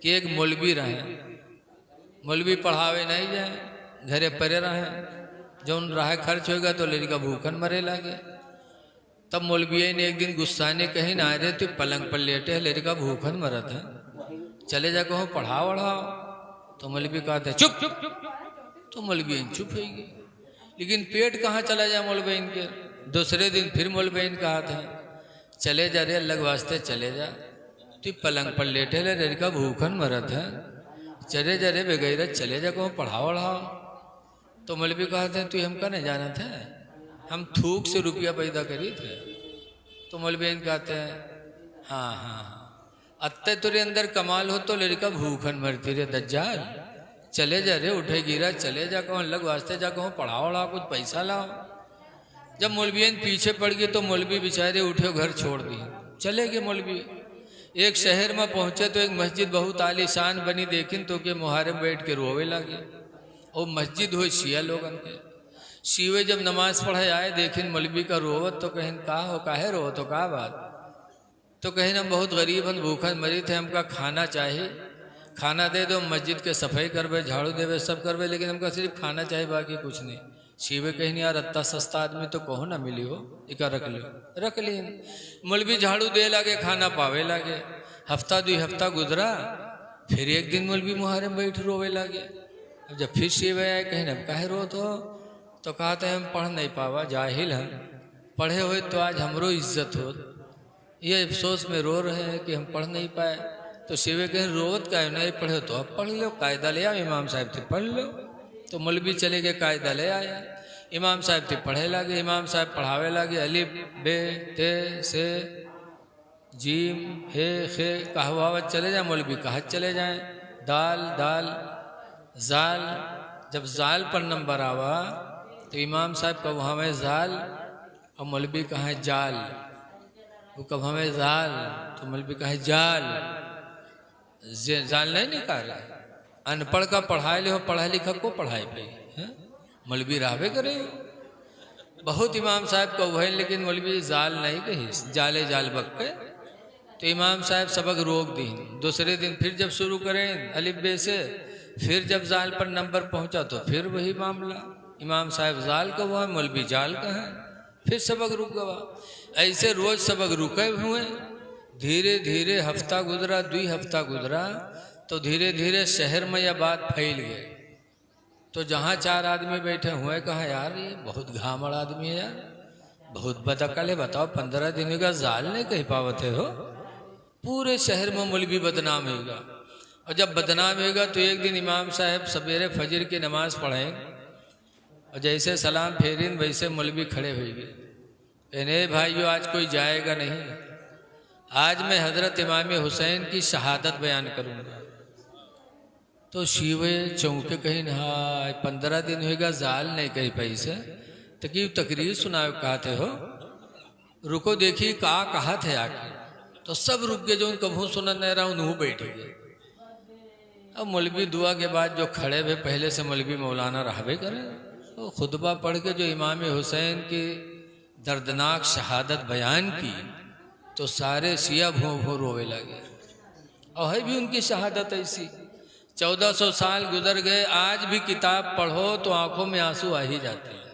कि एक मौलवी रहे, मौलवी पढ़ावे नहीं जाए, घरे परे रहे, जौन राह खर्च होगा तो लड़का भूखन मरे लागे। तब मौलवी ने एक दिन गुस्सा ने कही ना रे तू पलंग पर लेटे है, लड़का भूखन मरत है, चले जा कहो पढ़ाओ वढ़ाओ। तो मौलवी कहते चुप, तो मौलवी चुप हो गई। लेकिन पेट कहाँ चला जाए मौलवी के। दूसरे दिन फिर मौलवी कहा था चले जा रे अल्लाह वास्ते चले जा, तू पलंग पर लेटे ले, लड़का भूखन मरत है, चले जा रे बेगैरत, चले जा कहो पढ़ाओ वढ़ाओ। तो मौलवी कहते हैं तू हमका नहीं जाना था, हम थूक से रुपया पैदा करी थे। तो मौलवी कहते हैं हाँ हाँ हाँ, अत्ते तुरे अंदर कमाल हो तो लड़का भूखन मरती रे दज्जाल, चले जा रे उठे गिरा, चले जा कहो अलग वास्ते जा कहो पढ़ाओ वढ़ाओ, कुछ पैसा लाओ। जब मौलवी पीछे पड़ गई तो मौलवी बेचारे उठे घर छोड़ दिए, चले गए मौलवी। एक शहर में पहुंचे तो एक मस्जिद बहुत आलीशान बनी, देखी तो के मुहारम बैठ के रोवे लगे। और मस्जिद हो शिया लोगन के, शिवे जब नमाज पढ़े आए देखिन मौलवी का रोवत, तो कहें का हो काहे रो, तो का बात, तो कहें हम बहुत गरीब हम भूखन मरी थे, हमका खाना चाहिए, खाना दे दो, मस्जिद के सफाई करवे, झाड़ू देवे, सब करवे, लेकिन हमका सिर्फ खाना चाहिए, बाकी कुछ नहीं। शिवे कहीं यार अत्ता सस्ता आदमी तो कहो ना मिली हो, इका रख लो, रख ली। मौलवी झाड़ू दे लागे, खाना पावे लागे। हफ्ता 2 हफ्ता गुजरा, फिर एक दिन मौलवी मुहारे में बैठ रोवे लागे। अब जब फिर शिवे आए कहीं हम काहे रो, तो कहते हैं हम पढ़ नहीं पावा, जाहिल हम, पढ़े हुए तो आज हमरो इज्जत हो, ये अफसोस में रो रहे हैं कि हम पढ़ नहीं पाए। तो शिवे कहें रोवत का नहीं पढ़े तो अब पढ़ लो, कायदा ले आओ, इमाम साहब थे पढ़ लो। तो मौलवी चले गए, कायदा ले आया, इमाम साहब थे पढ़े लागे, इमाम साहब पढ़ावे लागे, अलिफ बे ते से जीम हे खे कहवावत चले जाए, मौलवी कहत चले जाए, दाल दाल जाल। जब जाल पर नंबर आवा तो इमाम साहब कब हमें जाल, और मौलवी कहा जाल, वो कब हमें जाल, तो मौलवी कहा जाल, जाल नहीं निकाले। अनपढ़ का पढ़ाए ले हो, पढ़ा लिखा को पढ़ाए पे मौलवी रावे करे। बहुत इमाम साहब को वह, लेकिन मौलवी जाल नहीं कही, जाले जाल बक्के। तो इमाम साहब सबक रोक दी। दूसरे दिन फिर जब शुरू करें अलिफ बे से, फिर जब जाल पर नंबर पहुंचा तो फिर वही मामला, इमाम साहब जाल का हुआ, मौलवी जाल का है, फिर सबक रुक गया। ऐसे रोज सबक रुके हुए, धीरे धीरे हफ्ता गुजरा, 2 हफ्ता गुजरा, तो धीरे धीरे शहर में यह बात फैल गई। तो जहाँ 4 आदमी बैठे हुए कहा यार ये बहुत घामड़ आदमी है यार, बहुत बदअकल है, बताओ 15 दिन का जाल नहीं कह पावते हो, पूरे शहर में मौलवी बदनाम होगा। और जब बदनाम होगा तो एक दिन इमाम साहब सवेरे फजर की नमाज पढ़ें, और जैसे सलाम फेरिन वैसे मौलवी खड़े हुए गए, कहने भाइयों आज कोई जाएगा नहीं, आज मैं हजरत इमाम हुसैन की शहादत बयान करूंगा। तो शिवे चौंके कहीं हाय 15 दिन होगा जाल नहीं कही पैसे, तो तकरीर सुनाओ कहते हो, रुको देखिए कहा थे आके। तो सब रुक गए, जो कभू सुना नहीं रहा उन्हों बैठ गए। अब मौलवी दुआ के बाद जो खड़े हुए, पहले से मौलवी मौलाना रहबे करे, तो खुतबा पढ़ के जो इमाम हुसैन की दर्दनाक शहादत बयान की, तो सारे शिया भों भों रोवे लगे। और है भी उनकी शहादत ऐसी, 1400 साल गुजर गए, आज भी किताब पढ़ो तो आंखों में आंसू आ ही जाते हैं।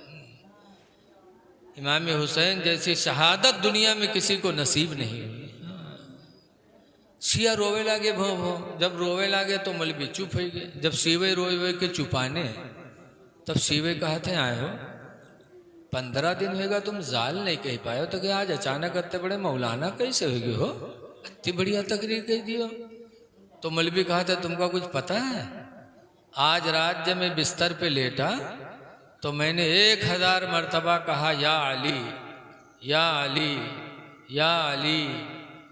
इमाम हुसैन जैसी शहादत दुनिया में किसी को नसीब नहीं हुई। शिया रोवे लागे भों भों, जब रोवे लागे तो मौलवी चुप हो गए। जब शिवे रोवे के चुपाने, तब शिवे कहते आए हो 15 दिन होगा तुम जाल नहीं कह पाए हो, तो क्या आज अचानक इतने बड़े मौलाना कैसे हो गए हो, इतनी बढ़िया तकरीर कह दियो। तो मौलवी कहा था तुमको कुछ पता है, आज रात जब मैं बिस्तर पे लेटा तो मैंने 1000 मरतबा कहा या अली या अली या अली।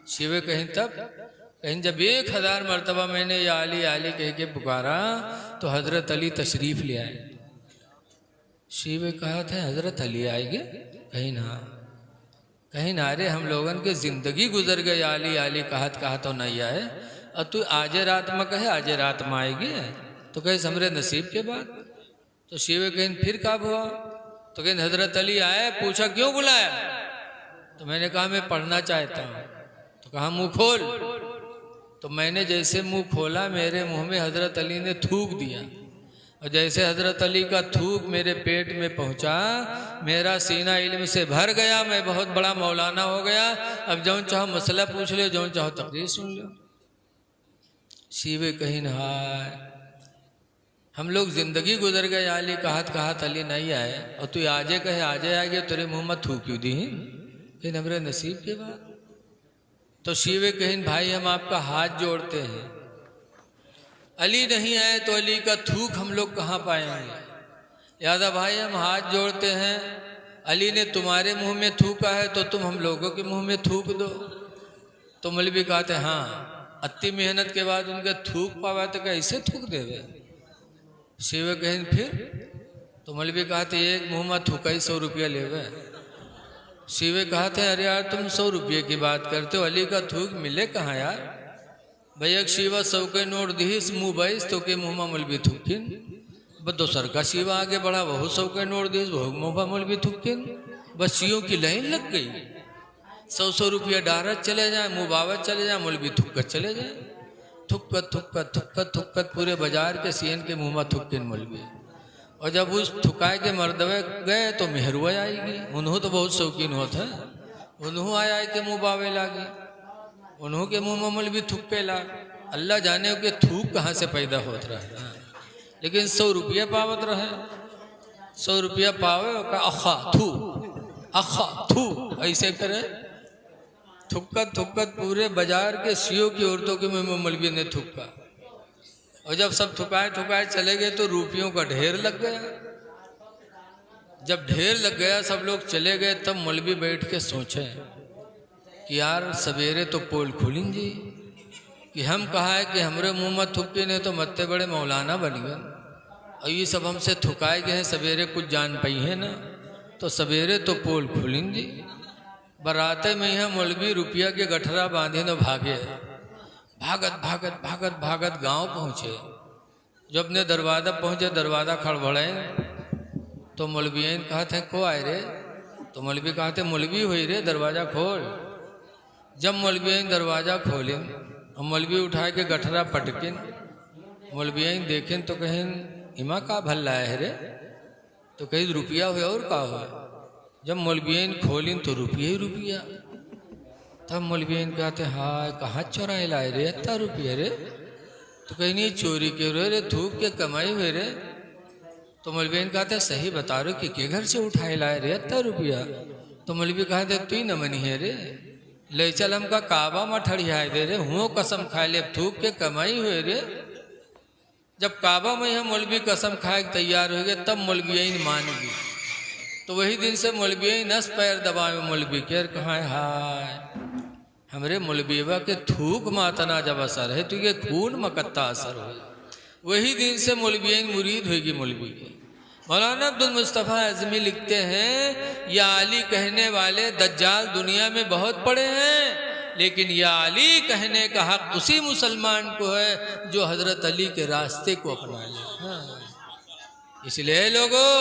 शिवे कहीं तब कहीं जब 1000 मरतबा मैंने या अली कह के पुकारा तो हजरत अली तशरीफ ले आए। शिवे कहा था हजरत अली आएंगे, कहीं ना अरे हम लोगन के जिंदगी गुजर गई, आली कहत तो नहीं आए, और तू आज रात में कहे आज रात में आएगी, तो कहे हमरे नसीब के बाद। तो शिवे कहें फिर कब हुआ, तो कहें हजरत अली आए, पूछा क्यों बुलाया, तो मैंने कहा मैं पढ़ना चाहता हूँ। तो कहा मुँह खोल, तो मैंने जैसे मुंह खोला मेरे मुंह में हजरत अली ने थूक दिया, और जैसे हजरत अली का थूक मेरे पेट में पहुंचा मेरा सीना इल्म से भर गया, मैं बहुत बड़ा मौलाना हो गया। अब जौन चाहो मसला पूछ लो, जौन चाहो तकरीर सुन लो। शिवे कहीं नहाय हम लोग जिंदगी गुजर गए, अली कहत अली नहीं आए, और तू आजे कहे आजे आ गया, तेरे मुंह में थूक क्यों दी इन हमरे नसीब के बाद। तो शिवे कहीं भाई हम आपका हाथ जोड़ते हैं, अली नहीं आए तो अली का थूक हम लोग कहाँ पाएंगे। यादा भाई हम हाथ जोड़ते हैं, अली ने तुम्हारे मुंह में थूका है तो तुम हम लोगों के मुंह में थूक दो। तो मौलवी कहते हाँ, अति मेहनत के बाद उनके थूक पावा तो कैसे थूक देवे। शिव कहें फिर, तो मौलवी कहते एक मुंह में थूका ही 100 रुपया लेवे। शिव कहते अरे यार तुम 100 रुपये की बात करते हो, अली का थूक मिले कहाँ यार। भैया शिवा 100 के नोट दीस मुँह बैस तो के मुँह में मौलवी थूकिन। बस दोसर का शिवा आगे बढ़ा, वह 100 के नोट दीस वह मुँह में मौलवी थूकिन। बस शियों की लाइन लग गई, 100 रुपया डारत चले जाए, मुबावत चले जाए, मौलवी थुक्कत चले जाए। थुक्कत थुक्कत थुक्कत थुक्कत पूरे बाजार के सीएन के मुँह में थुक्किन मौलवी। और जब उस थुकाए के मर्दवे गए तो मेहरुआ आएगी, उन्हों तो बहुत शौकीन होते हैं, उन्हों आए के मुँह बावे लागे, उन्हों के मुँह में मौलवी थुक्के लाग। अल्लाह जाने के थूक कहाँ से पैदा होता रहे, लेकिन 100 रुपया पावत रहे। 100 रुपया पावे का अखा थू ऐसे करे, थुक्कत थुक्कत पूरे बाजार के सीओ की औरतों के मुंह में मौलवी ने थुक्का। और जब सब थुकाए थुकाए चले गए तो रुपयों का ढेर लग गया। जब ढेर लग गया सब लोग चले गए, तब मौलवी बैठ के सोचे कि यार सवेरे तो पोल खुलिन जी, कि हम कहा है कि हमरे मुंह में थुक्के ने तो मत्ते बड़े मौलाना बन गए, और ये सब हमसे थुकाए गए हैं, सवेरे कुछ जान पाई है ना, तो सवेरे तो पोल खुलिन जी। बराते में यहाँ मौलवी रुपया के गठरा बांधे न भागे, भागत भागत भागत भागत गांव पहुँचे। जब अपने दरवाजा पहुँचे, दरवाजा खड़बड़े तो मौलवी कहते हैं को आए रे। तो मौलवी कहते मौलवी हुई रे, दरवाजा खोल। जब मौलवी दरवाजा खोले और मौलवी उठा के गठरा पटकिन, मौलवी देखें तो कहें इमा का भल लाए है रे, तो कहीं रुपया हुआ और का हुआ। जब मौलवी खोलिन तो रुपया ही रुपया। तब मौलवी कहते हाय कहाँ चोराए लाए रे इतना रुपया रे, तो कहीं नहीं चोरी के रे थूक के कमाई हुए रे। तो मौलवी कहते सही बता रहे कि के घर से उठाए लाए रे इतना रुपया। तो मौलवी कहते तू ही न मनी है रे, ले चल हमका काबा में ठड़ियाए दे रे, हुओं कसम खाए ले थूक के कमाई हुए रे। जब काबा में यहाँ मौलवी कसम खाए तैयार हो गए, तब मौलवी मान गई। तो वही दिन से मौलवी नस पैर दबाए, मौलवी केर कहाँ हाय हमरे मौलवीवा के थूक मातना जब असर है तो ये खून मकत्ता असर हो। वही दिन से मौलवी मुरीद होगी मौलवी के। मौलाना अब्दुल मुस्तफ़ा आज़मी लिखते हैं या अली कहने वाले दज्जाल दुनिया में बहुत पड़े हैं, लेकिन या अली कहने का हक उसी मुसलमान को है जो हजरत अली के रास्ते को अपना ले। हाँ। इसलिए लोगों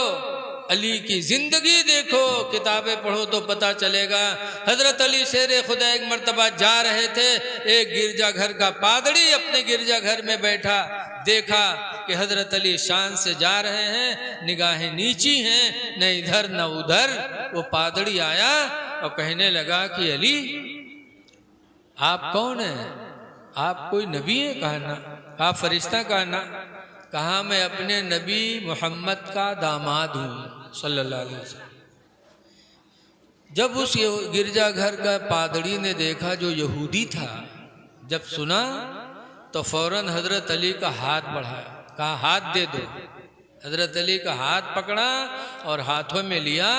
अली की जिंदगी देखो, किताबें पढ़ो तो पता चलेगा। हजरत अली शेर खुदा एक मर्तबा जा रहे थे, एक गिरजाघर का पादरी अपने गिरजाघर में बैठा, देखा कि हजरत अली शान से जा रहे हैं, निगाहें नीची हैं, न इधर न उधर। वो पादरी आया और कहने लगा कि अली आप कौन हैं, आप कोई नबी है? कहा ना। आप फरिश्ता? कहा ना। कहा मैं अपने नबी मोहम्मद का दामाद हूँ सल्लल्लाहु अलैहि वसल्लम। जब उस गिरजाघर का पादरी ने देखा जो यहूदी था, जब सुना तो फौरन हजरत अली का हाथ बढ़ाया, कहा हाथ दे दो। हजरत अली का हाथ पकड़ा और हाथों में लिया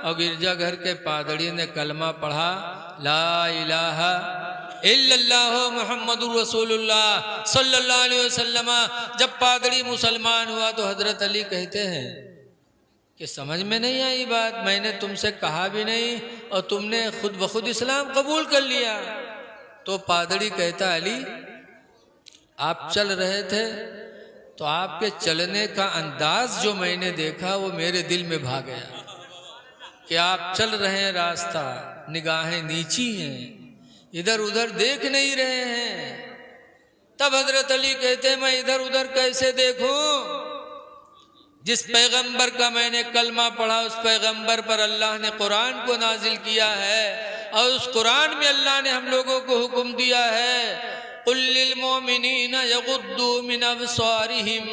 और गिरजाघर के पादरी ने कलमा पढ़ा, ला इलाहा इल्लल्लाह मुहम्मदुर रसूलुल्लाह सल्लल्लाहु अलैहि वसल्लम। जब पादरी मुसलमान हुआ तो हजरत अली कहते हैं कि समझ में नहीं आई बात, मैंने तुमसे कहा भी नहीं और तुमने खुद ब खुद इस्लाम कबूल कर लिया। तो पादरी कहता अली आप चल रहे थे तो आपके चलने का अंदाज जो मैंने देखा वो मेरे दिल में भा गया कि आप चल रहे हैं, रास्ता निगाहें नीची हैं, इधर उधर देख नहीं रहे हैं, तब हजरत अली कहते मैं इधर उधर कैसे देखूं, जिस पैगंबर का मैंने कलमा पढ़ा उस पैगंबर पर अल्लाह ने कुरान को नाजिल किया है, और उस कुरान में अल्लाह ने हम लोगों को हुक्म दिया है कुल लिल मोमिनीना यगुद्दू मिन अबसारिहिम,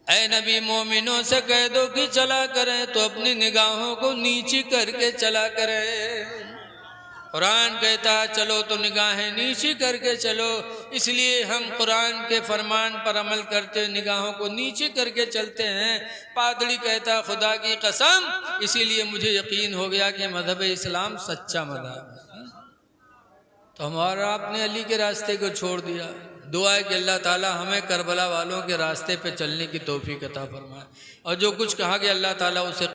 ऐ नबी मोमिनों से कह दो कि चला करें तो अपनी निगाहों को नीची करके चला करें। कुरान कहता है चलो तो निगाहें नीची करके चलो, इसलिए हम कुरान के फरमान पर अमल करते निगाहों को नीची करके चलते हैं। पादरी कहता खुदा की कसम, इसीलिए मुझे यकीन हो गया कि मजहब इस्लाम सच्चा मजहब है। तो हमारा आपने अली के रास्ते को छोड़ दिया। दुआ है कि अल्लाह ताला हमें करबला वालों के रास्ते पे चलने की तौफीक अता फरमाए, और जो कुछ कहा गया अल्लाह ताला उसे